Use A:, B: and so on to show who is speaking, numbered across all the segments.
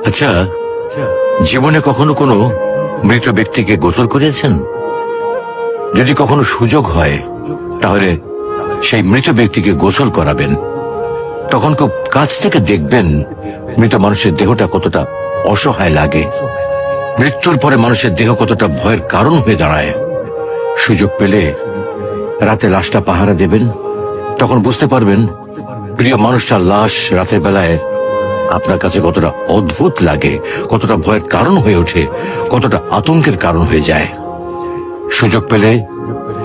A: আচ্ছা, জীবনে কখনো কোনো মৃত ব্যক্তিকে গোসল করিয়েছেন? যদি কখনো সুযোগ হয় তাহলে সেই মৃত ব্যক্তিকে গোসল করাবেন। তখন খুব কাছ থেকে দেখবেন মৃত মানুষের দেহটা কতটা অসহায় লাগে, মৃত্যুর পরে মানুষের দেহ কতটা ভয়ের কারণ হয়ে দাঁড়ায়। সুযোগ পেলে রাতে লাশটা পাহারা দেবেন, তখন বুঝতে পারবেন প্রিয় মানুষটার লাশ রাতের বেলায় আপনার কাছে কতটা অদ্ভুত লাগে, কতটা ভয়ের কারণ হয়ে ওঠে, কতটা আতঙ্কের কারণ হয়ে যায়। সুযোগ পেলে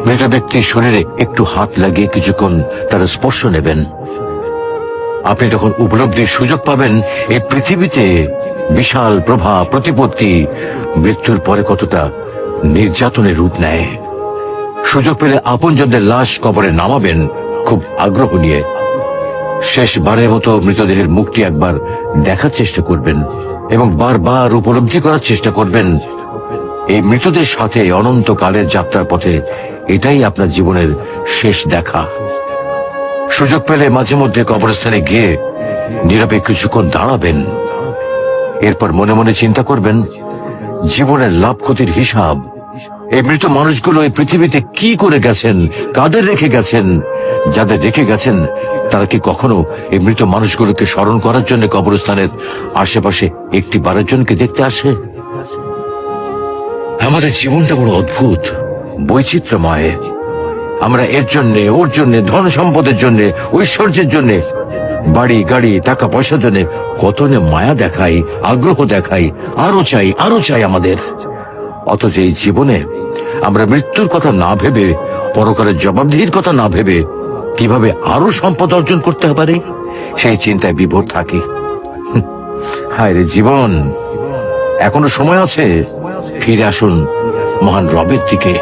A: মৃত ব্যক্তির শরীরে একটু হাত লাগিয়ে কিছুক্ষণ তার স্পর্শ নেবেন। আপনি তখন উপলব্ধির সুযোগ পাবেন এই পৃথিবীতে বিশাল প্রভাব প্রতিপত্তি মৃত্যুর পরে কতটা নির্যাতনের রূপ নেয়। সুযোগ পেলে আপনজনদের লাশ কবরে নামাবেন খুব আগ্রহ নিয়ে। শেষবারের মতো মৃতদেহের মুখটি একবার দেখার চেষ্টা করবেন এবং বারবার উপলব্ধি করার চেষ্টা করবেন এই মৃতদের সাথে অনন্তকালের যাত্রার পথে এটাই আপনার জীবনের শেষ দেখা। সুযোগ পেলে মাঝে মধ্যে কবরস্থানে গিয়ে নীরবে কিছুক্ষণ দাঁড়াবেন। এরপর মনে মনে চিন্তা করবেন জীবনের লাভ ক্ষতির হিসাব। এই মৃত মানুষগুলো এই পৃথিবীতে কি করে গেছেন, কাদের রেখে গেছেন। যাদের রেখে গেছেন তারা কি কখনো এই মৃত মানুষগুলোকে স্মরণ করার জন্য কবরস্থানের আশেপাশে একটি বারের জনকে দেখতে আসে? আমাদের জীবনটা বড় অদ্ভুত, বৈচিত্র্যময়। আমরা এর জন্য ওর জন্য, ধন সম্পদের জন্য, ঐশ্বর্যের জন্য, বাড়ি গাড়ি টাকা পয়সার জন্য কত মায়া দেখাই, আগ্রহ দেখাই, আরো চাই আরো চাই আমাদের। অথচ এই জীবনে আমরা মৃত্যুর কথা না ভেবে, পরকালের জবাবদিহির কথা না ভেবে কিভাবে আরো সম্পদ অর্জন করতে পারি সেই চিন্তায় বিভোর থাকি। হায় রে জীবন, এখনো সময় আছে, ফিরে আসুন মহান রবের দিকে।